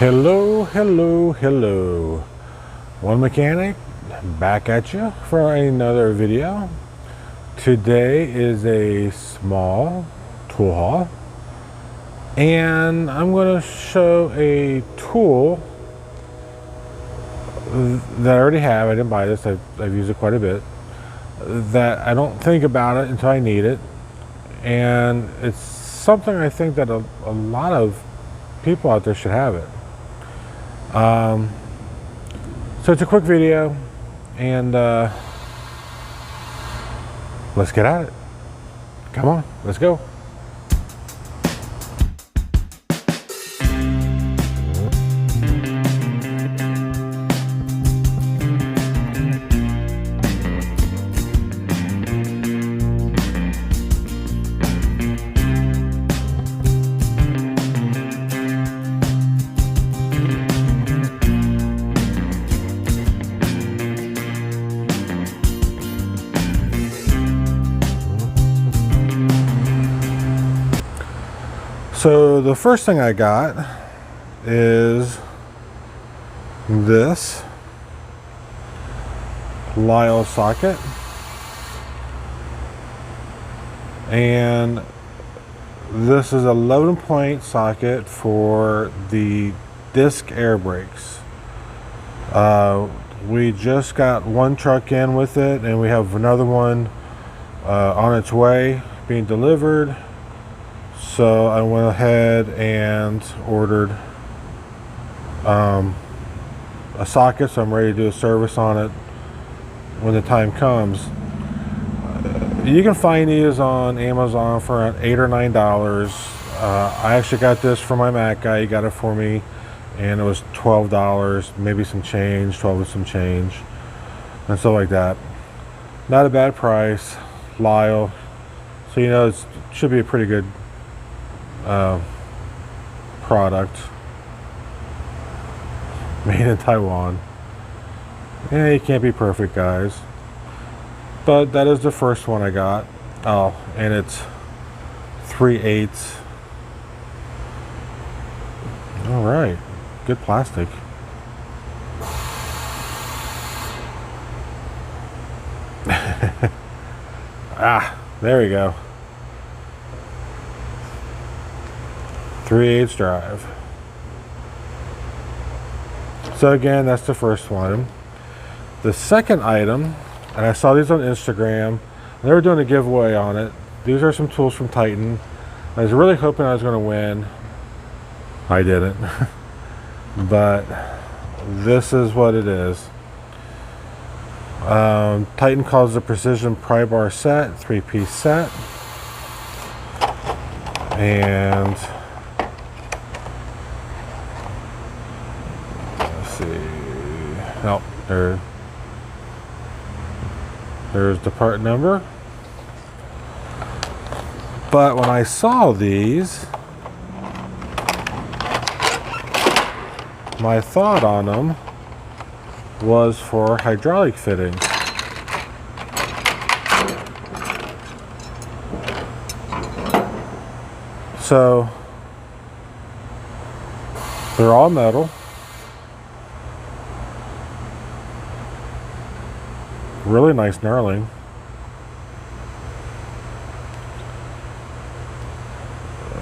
Hello, hello, hello. One Mechanic back at you for another video. Today is a small tool haul, and I'm going to show a tool that I already have. I didn't buy this, I've used it quite a bit, that I don't think about it until I need it, and it's something I think that a lot of people out there should have it. So it's a quick video, and let's get at it. Come on, let's go. So the first thing I got is this Lisle socket, and this is a load and point socket for the disc air brakes. We just got one truck in with it, and we have another one on its way being delivered. So I went ahead and ordered a socket, so I'm ready to do a service on it when the time comes. You can find these on Amazon for around $8 or $9. I actually got this from my Mac guy. He got it for me, and it was $12, maybe some change, 12 with some change, and stuff like that. Not a bad price, Lisle. So you know it should be a pretty good product, made in Taiwan. Yeah, you can't be perfect, guys, but that is the first one I got. Oh, and it's 3/8. All right, good plastic. There we go. 3/8 drive. So again, that's the first one. The second item, and I saw these on Instagram, and they were doing a giveaway on it. These are some tools from Titan. I was really hoping I was going to win. I didn't. But this is what it is. Titan calls the Precision Pry Bar set, 3-piece set. And oh, there's the part number. But when I saw these, my thought on them was for hydraulic fittings. So they're all metal. Really nice knurling.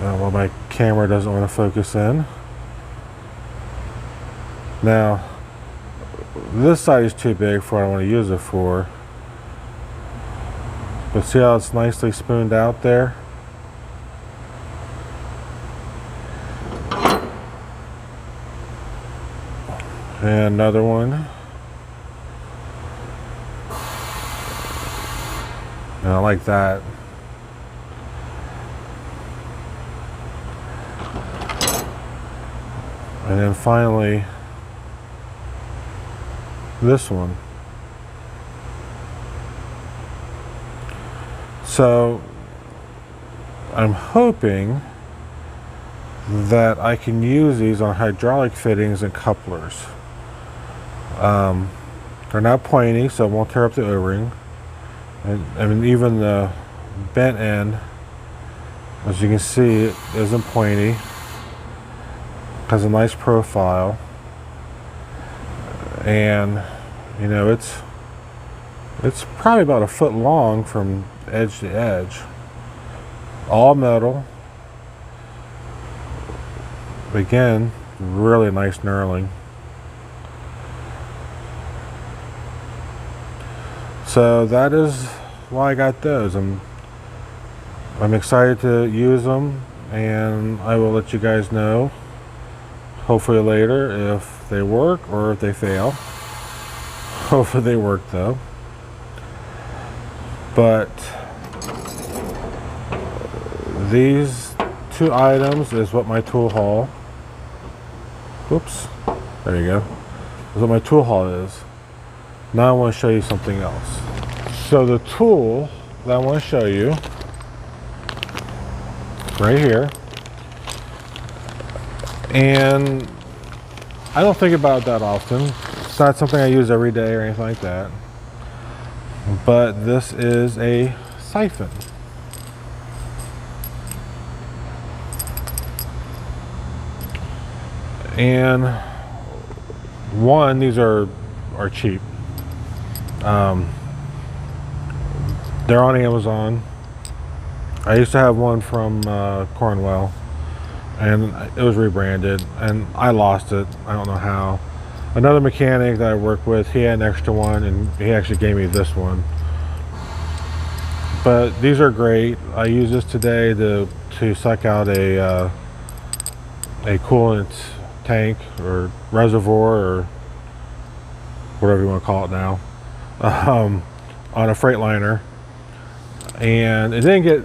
Well, my camera doesn't want to focus in. Now, this side is too big for what I want to use it for. But see how it's nicely spooned out there? And another one. And I like that. And then finally, this one. So I'm hoping that I can use these on hydraulic fittings and couplers. They're not pointy, so it won't tear up the O-ring. And I mean, even the bent end, as you can see, it isn't pointy. Has a nice profile, and you know it's probably about a foot long from edge to edge. All metal. Again, really nice knurling. So that is why I got those. I'm excited to use them, and I will let you guys know hopefully later if they work or if they fail. Hopefully they work though. But these two items is what my tool haul, whoops, there you go, is what my tool haul is. Now I want to show you something else. So the tool that I want to show you right here, and I don't think about it that often. It's not something I use every day or anything like that. But this is a siphon. And one, these are cheap. They're on Amazon. I used to have one from Cornwell, and it was rebranded, and I lost it. I don't know how. Another mechanic that I work with, he had an extra one, and he actually gave me this one. But these are great. I use this today to suck out a coolant tank or reservoir or whatever you want to call it now, on a Freightliner. And it didn't get,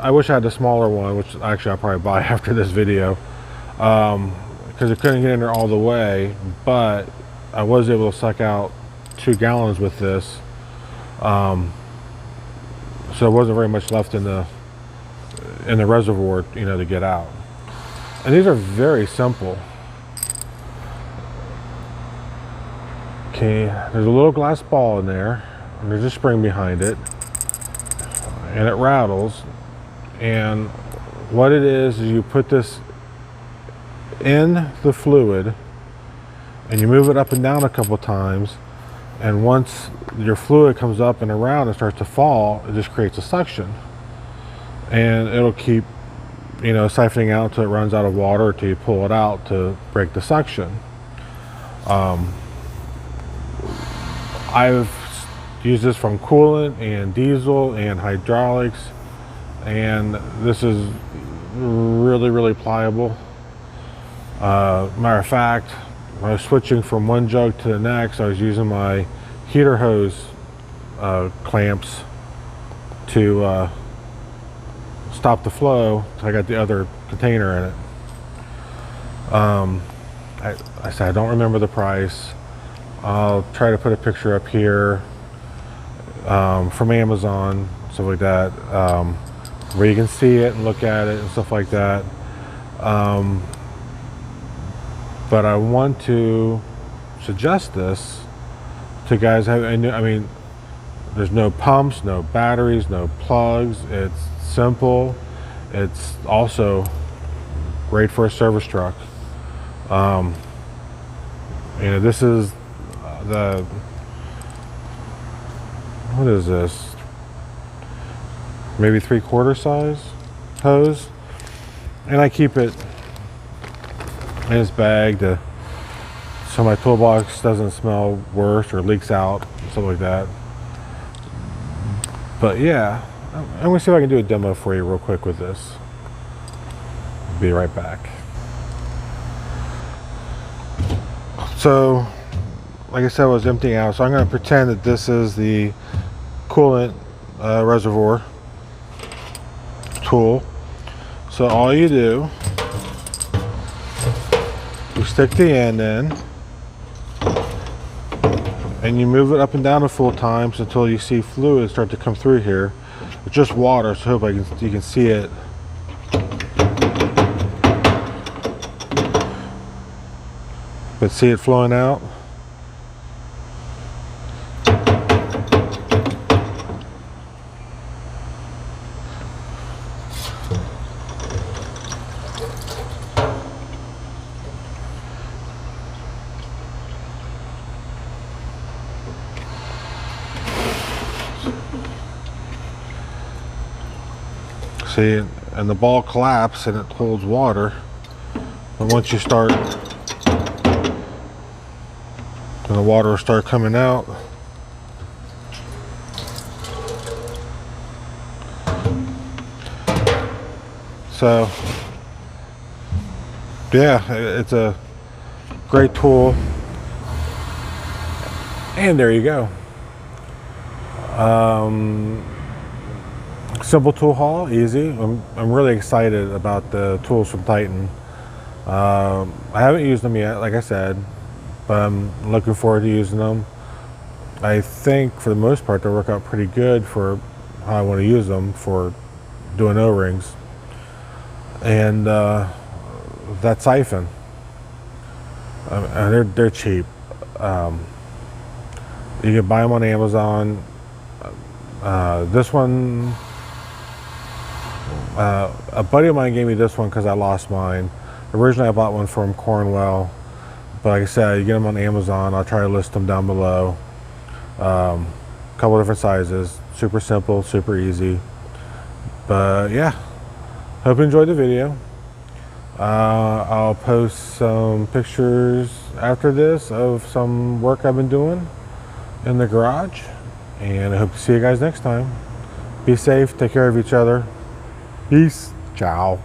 I wish I had the smaller one, which actually I'll probably buy after this video, because it couldn't get in there all the way, but I was able to suck out 2 gallons with this. So there wasn't very much left in the reservoir, you know, to get out. And these are very simple. Okay, there's a little glass ball in there, and there's a spring behind it, and it rattles. And what it is you put this in the fluid, and you move it up and down a couple times, and once your fluid comes up and around and starts to fall, it just creates a suction, and it'll keep, you know, siphoning out until it runs out of water, till you pull it out to break the suction. I've used this from coolant and diesel and hydraulics, and this is really pliable. Matter of fact, when I was switching from one jug to the next, I was using my heater hose clamps to stop the flow. So I got the other container in it. I said I don't remember the price. I'll try to put a picture up here from Amazon, stuff like that, where you can see it and look at it and stuff like that. But I want to suggest this to guys. I mean, there's no pumps, no batteries, no plugs. It's simple. It's also great for a service truck. You know, this is what is this? Maybe 3/4 size hose, and I keep it in its bag so my toolbox doesn't smell worse or leaks out, stuff like that. But yeah, I'm gonna see if I can do a demo for you real quick with this. Be right back. So, like I said, I was emptying out, so I'm going to pretend that this is the coolant reservoir tool. So all you do, you stick the end in, and you move it up and down a full times until you see fluid start to come through here. It's just water, so I hope you can see it. But see it flowing out? See, and the ball collapses and it holds water. And once you start, and the water will start coming out. So, yeah, it's a great tool. And there you go. Simple tool haul, easy. I'm really excited about the tools from Titan. I haven't used them yet, like I said, but I'm looking forward to using them. I think for the most part they work out pretty good for how I want to use them for doing O-rings. And that siphon, they're cheap. You can buy them on Amazon. This one, a buddy of mine gave me this one because I lost mine. Originally I bought one from Cornwell, but like I said, you get them on Amazon. I'll try to list them down below. Couple different sizes, super simple, super easy. But yeah, hope you enjoyed the video. I'll post some pictures after this of some work I've been doing in the garage, and I hope to see you guys next time. Be safe, take care of each other. Peace. Ciao.